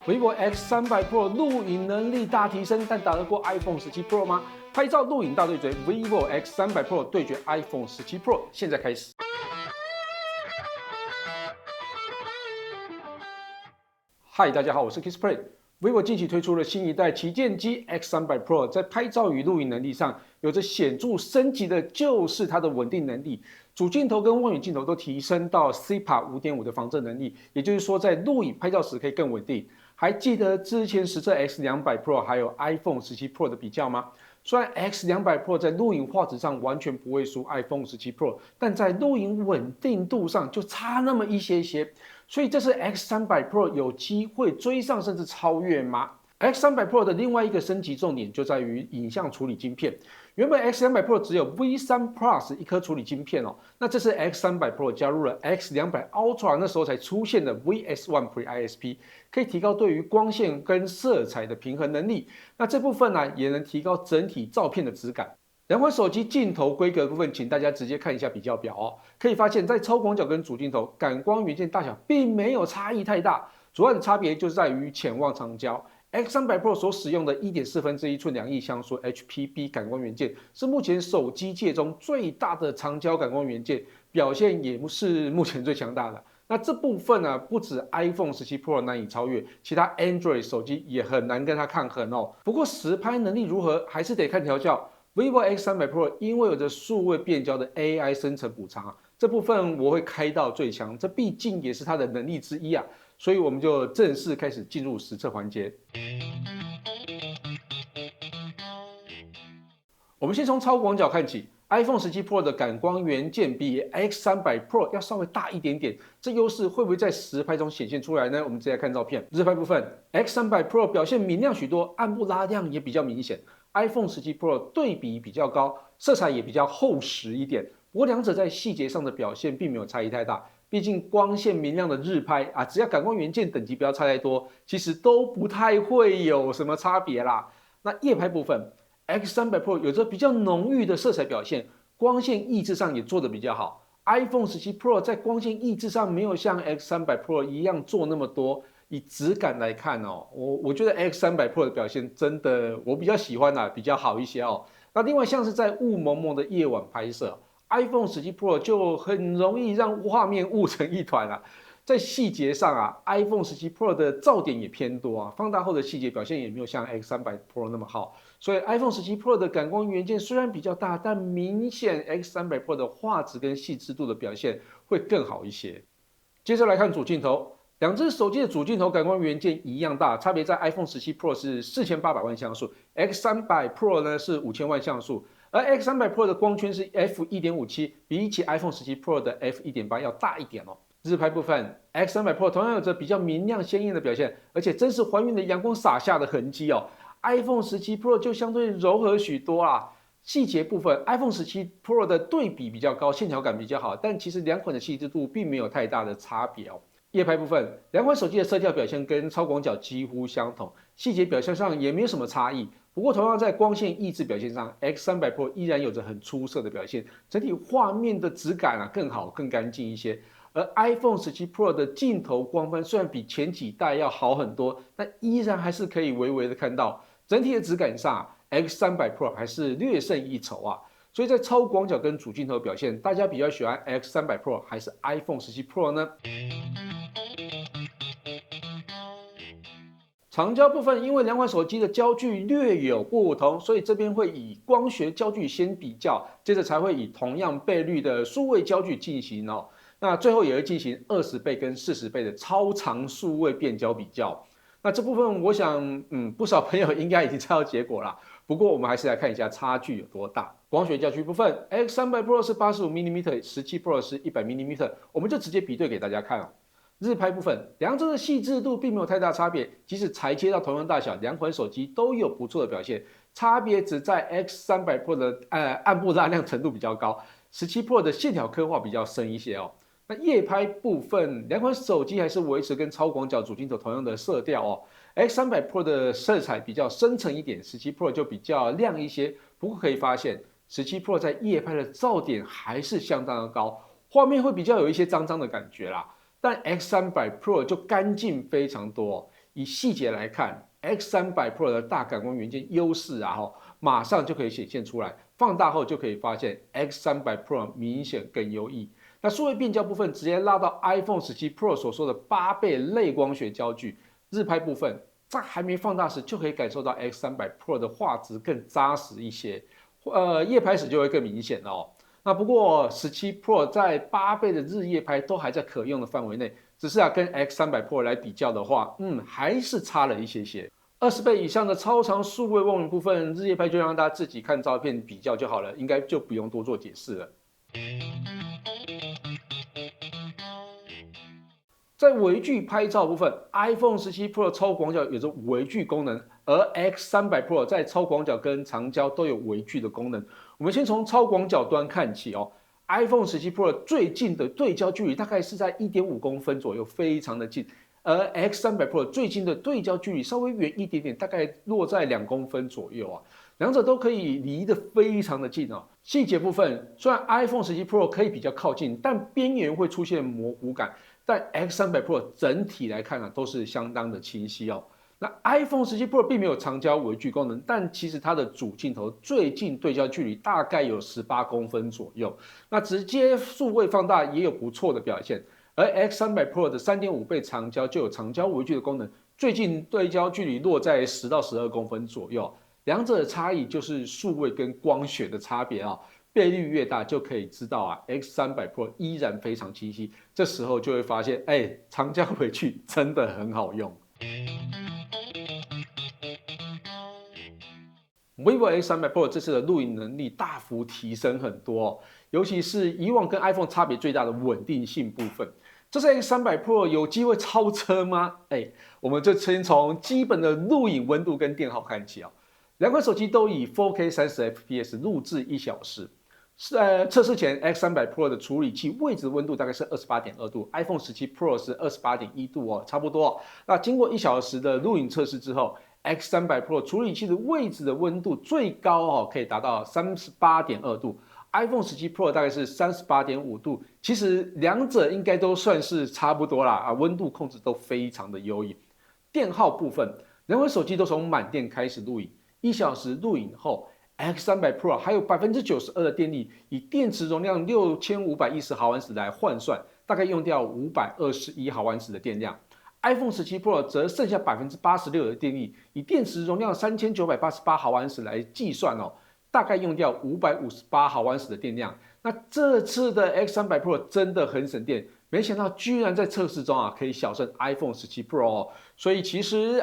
vivo X300 Pro 录影能力大提升，但打得过 iPhone 17 Pro 吗？拍照录影大对决 ，vivo X300 Pro 对决 iPhone 17 Pro， 现在开始。嗨，大家好，我是 KissPlay。vivo 近期推出了新一代旗舰机 X300 Pro， 在拍照与录影能力上有着显著升级的，就是它的稳定能力。主镜头跟望远镜头都提升到 CPA 5.5 的防震能力，也就是说在录影拍照时可以更稳定。还记得之前实测 X200 Pro 还有 iPhone 17 Pro 的比较吗？虽然 X200 Pro 在录影画质上完全不会输 iPhone 17 Pro， 但在录影稳定度上就差那么一些些。所以这次 X300 Pro 有机会追上甚至超越吗？X300 Pro 的另外一个升级重点就在于影像处理晶片。原本 X200 Pro 只有 V3 Plus 一颗处理晶片哦，那这次 X300 Pro 加入了 X200 Ultra 那时候才出现的 VS1 Pre ISP， 可以提高对于光线跟色彩的平衡能力。那这部分呢，也能提高整体照片的质感。两款手机镜头规格部分，请大家直接看一下比较表哦。可以发现，在超广角跟主镜头感光元件大小并没有差异太大，主要的差别就是在于潜望长焦。X300 Pro 所使用的1.1/4寸2亿像素 HPB 感光元件，是目前手机界中最大的长焦感光元件，表现也是目前最强大的。那这部分呢，不止 iPhone 17 Pro 难以超越，其他 Android 手机也很难跟它抗衡哦。不过实拍能力如何，还是得看调教。vivo X300 Pro 因为有着数位变焦的 AI 生成补偿，这部分我会开到最强，这毕竟也是它的能力之一啊。所以我们就正式开始进入实测环节。我们先从超广角看起 ，iPhone 17 Pro 的感光元件比 X300 Pro 要稍微大一点点，这优势会不会在实拍中显现出来呢？我们直接来看照片。日拍部分 ，X300 Pro 表现明亮许多，暗部拉亮也比较明显。iPhone 17 Pro 对比比较高，色彩也比较厚实一点。不过两者在细节上的表现并没有差异太大，毕竟光线明亮的日拍啊，只要感光元件等级不要差太多，其实都不太会有什么差别啦。那夜拍部分 ，X300 Pro 有着比较浓郁的色彩表现，光线抑制上也做得比较好。iPhone 17 Pro 在光线抑制上没有像 X300 Pro 一样做那么多。以质感来看哦，我觉得 X300 Pro 的表现真的我比较喜欢啦，比较好一些哦。那另外像是在雾蒙蒙的夜晚拍摄 ，iPhone 17 Pro 就很容易让画面雾成一团啊。在细节上啊，iPhone 17 Pro 的噪点也偏多啊，放大后的细节表现也没有像 X300 Pro 那么好。所以 iPhone 17 Pro 的感光元件虽然比较大，但明显 X300 Pro 的画质跟细致度的表现会更好一些。接着来看主镜头。两只手机的主镜头感光元件一样大，差别在 iPhone 17 Pro 是4800万像素 ，X300 Pro 呢是5000万像素，而 X300 Pro 的光圈是 f1.57，比起 iPhone 17 Pro 的 f1.8 要大一点哦。日拍部分 ，X300 Pro 同样有着比较明亮鲜艳的表现，而且真实还原的阳光洒下的痕迹哦。iPhone 17 Pro 就相对柔和许多啦。细节部分 ，iPhone 17 Pro 的对比比较高，线条感比较好，但其实两款的细致度并没有太大的差别哦。夜拍部分，两款手机的色调表现跟超广角几乎相同，细节表现上也没有什么差异。不过，同样在光线抑制表现上，X300 Pro 依然有着很出色的表现，整体画面的质感更好、更干净一些。而 iPhone 17 Pro 的镜头光分虽然比前几代要好很多，但依然还是可以微微的看到，整体的质感上，X300 Pro 还是略胜一筹啊。所以在超广角跟主镜头表现，大家比较喜欢 X300 Pro 还是 iPhone 17 Pro 呢？长焦部分，因为两款手机的焦距略有不同，所以这边会以光学焦距先比较，接着才会以同样倍率的数位焦距进行哦。那最后也会进行20倍跟40倍的超长数位变焦比较。那这部分我想，不少朋友应该已经猜到结果啦。不过我们还是来看一下差距有多大。光学焦距部分 ，X300 Pro 是85mm，17 Pro 是100mm，我们就直接比对给大家看哦。日拍部分，两者的细致度并没有太大差别，即使裁切到同样大小，两款手机都有不错的表现，差别只在 X300 Pro 的暗部拉亮程度比较高，17 Pro 的线条刻画比较深一些哦。那夜拍部分，两款手机还是维持跟超广角主镜头同样的色调哦。X300 Pro 的色彩比较深沉一点，17 Pro 就比较亮一些。不过可以发现，17 Pro 在夜拍的噪点还是相当的高，画面会比较有一些脏脏的感觉啦。但 X300 Pro 就干净非常多哦，以细节来看，X300 Pro 的大感光元件优势马上就可以显现出来。放大后就可以发现 X300 Pro 明显更优异。那数位变焦部分直接拉到 iPhone 17 Pro 所说的8倍类光学焦距，日拍部分在还没放大时就可以感受到 X300 Pro 的画质更扎实一些，夜拍时就会更明显哦。那不过17 Pro 在8倍的日夜拍都还在可用的范围内，只是跟 X300 Pro 来比较的话，还是差了一些。20倍以上的超长数位望远部分，日夜拍就让大家自己看照片比较就好了，应该就不用多做解释了。在微距拍照部分 ，iPhone 17 Pro 超广角有着微距功能，而 X300 Pro 在超广角跟长焦都有微距的功能。我们先从超广角端看起iPhone 17 Pro 最近的对焦距离大概是在 1.5 公分左右，非常的近。而 X300 Pro 最近的对焦距离稍微远一点点，大概落在2公分左右两者都可以离得非常的近细节部分，虽然 iPhone 17 Pro 可以比较靠近，但边缘会出现模糊感，但 X300 Pro 整体来看都是相当的清晰那 iPhone 17 Pro 并没有长焦微距功能，但其实它的主镜头最近对焦距离大概有18公分左右，那直接数位放大也有不错的表现。而 X300 Pro 的 3.5 倍长焦就有长焦微距的功能，最近对焦距离落在10到12公分左右，两者的差异就是数位跟光学的差别倍率越大就可以知道X300 Pro 依然非常清晰，这时候就会发现，长焦微距真的很好用。vivo X300 Pro 这次的录影能力大幅提升很多尤其是以往跟 iPhone 差别最大的稳定性部分。这次 X300 Pro 有机会超车吗？我们就先从基本的录影温度跟电耗看起两款手机都以 4K 30 fps 录制1小时。测试前 X300 Pro 的处理器位置温度大概是 28.2 度 ，iPhone 17 Pro 是 28.1 度差不多。那经过1小时的录影测试之后，X300 Pro 处理器的位置的温度最高可以达到 38.2 度。iPhone 17 Pro 大概是 38.5 度，其实两者应该都算是差不多啦温度控制都非常的优异。电耗部分，两款手机都从满电开始录影，1小时录影后 ，X300 Pro 还有 92% 的电力，以电池容量6510毫安时来换算，大概用掉521毫安时的电量。iPhone 17 Pro 则剩下86%的电力，以电池容量3988毫安时来计算大概用掉558毫安时的电量。那这次的 X300 Pro 真的很省电，没想到居然在测试中可以小胜 iPhone 17 Pro所以其实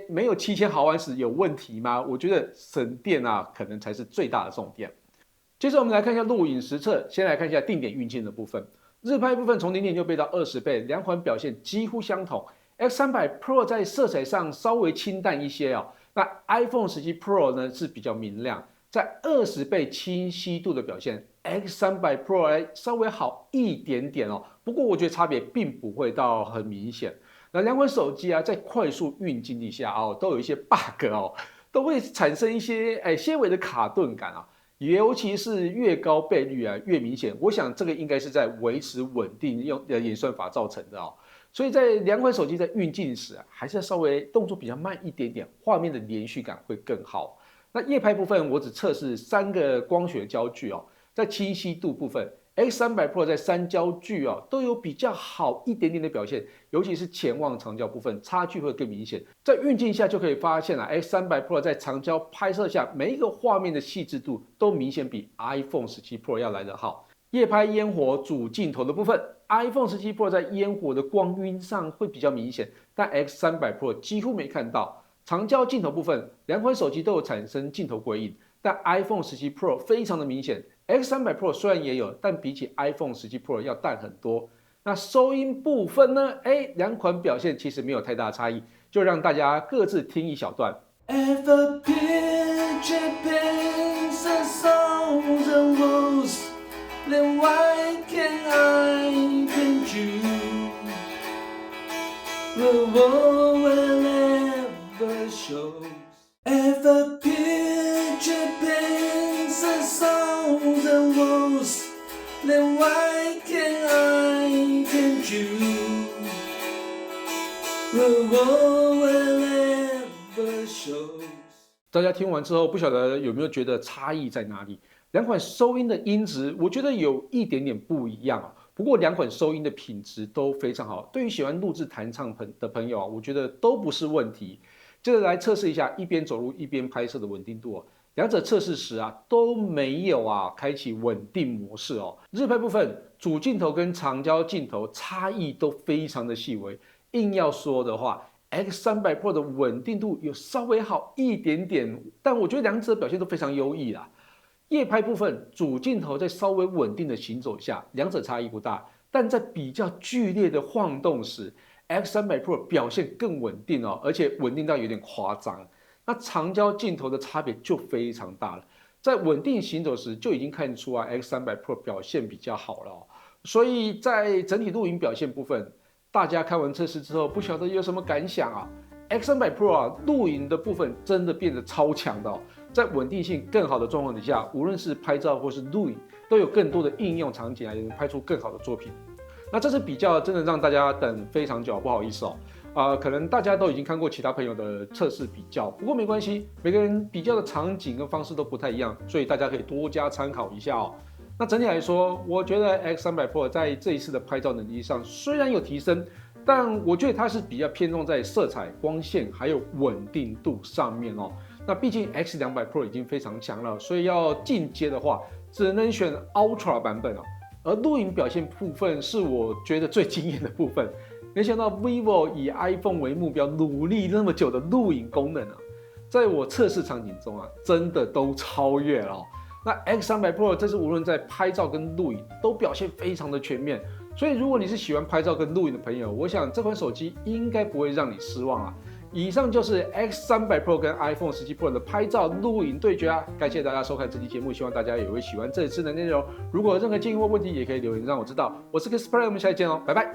没有7000毫安时有问题吗？我觉得省电可能才是最大的重点。接着我们来看一下录影实测，先来看一下定点运镜的部分。日拍部分从0.6倍到20倍，两款表现几乎相同。X300 Pro 在色彩上稍微清淡一些那 iPhone 17 Pro 呢是比较明亮。在20倍清晰度的表现 ，X300 Pro 稍微好一点点不过我觉得差别并不会到很明显。那两款手机在快速运镜底下都有一些 bug 都会产生一些些微的卡顿感尤其是越高倍率越明显。我想这个应该是在维持稳定用的演算法造成的所以在两款手机在运镜时还是要稍微动作比较慢一点点，画面的连续感会更好。那夜拍部分，我只测试3个光学焦距在清晰度部分 ，X300 Pro 在3焦距都有比较好一点点的表现，尤其是前望长焦部分差距会更明显。在运镜下就可以发现X300 Pro 在长焦拍摄下每一个画面的细致度都明显比 iPhone 17 Pro 要来得好。夜拍烟火主镜头的部分 ，iPhone 17 Pro 在烟火的光晕上会比较明显，但 X300 Pro 几乎没看到。长焦镜头部分，两款手机都有产生镜头鬼影，但 iPhone 17 Pro 非常的明显 ，X300 Pro 虽然也有，但比起 iPhone 17 Pro 要淡很多。那收音部分呢？两款表现其实没有太大差异，就让大家各自听一小段。If a picture paints us on the walls, then why can't I paint you? The world will never shows. If a picture paints us on the walls, then why can't I paint you? The world will 大家听完之后，不晓得有没有觉得差异在哪里？两款收音的音质，我觉得有一点点不一样啊。不过两款收音的品质都非常好，对于喜欢录制弹唱的朋友啊，我觉得都不是问题。接着来测试一下一边走路一边拍摄的稳定度哦。两者测试时啊都没有开启稳定模式哦。日拍部分，主镜头跟长焦镜头差异都非常的细微。硬要说的话，X300 Pro 的稳定度有稍微好一点点，但我觉得两者表现都非常优异啦。夜拍部分，主镜头在稍微稳定的行走下，两者差异不大，但在比较剧烈的晃动时，X300 Pro 表现更稳定哦，而且稳定到有点夸张。那长焦镜头的差别就非常大了，在稳定行走时就已经看出X300 Pro 表现比较好了哦。所以在整体录影表现部分，大家看完测试之后，不晓得有什么感想啊？X300 Pro 录影的部分真的变得超强的哦。在稳定性更好的状况底下，无论是拍照或是录影，都有更多的应用场景能拍出更好的作品。那这次比较真的让大家等非常久，不好意思哦。可能大家都已经看过其他朋友的测试比较，不过没关系，每个人比较的场景跟方式都不太一样，所以大家可以多加参考一下哦。那整体来说，我觉得 X300 Pro 在这一次的拍照能力上虽然有提升，但我觉得它是比较偏重在色彩、光线还有稳定度上面哦。那毕竟 X200 Pro 已经非常强了，所以要进阶的话，只能选 Ultra 版本哦。而录影表现部分是我觉得最惊艳的部分，没想到 vivo 以 iPhone 为目标努力那么久的录影功能在我测试场景中真的都超越了哦。那 X300 Pro 这次无论在拍照跟录影都表现非常的全面，所以如果你是喜欢拍照跟录影的朋友，我想这款手机应该不会让你失望啊。以上就是 X300 Pro 跟 iPhone 17 Pro 的拍照录影对决啊！感谢大家收看这期节目，希望大家也会喜欢这次的内容。如果有任何建议或问题，也可以留言让我知道。我是 Chris Play，我们下期见哦，拜拜。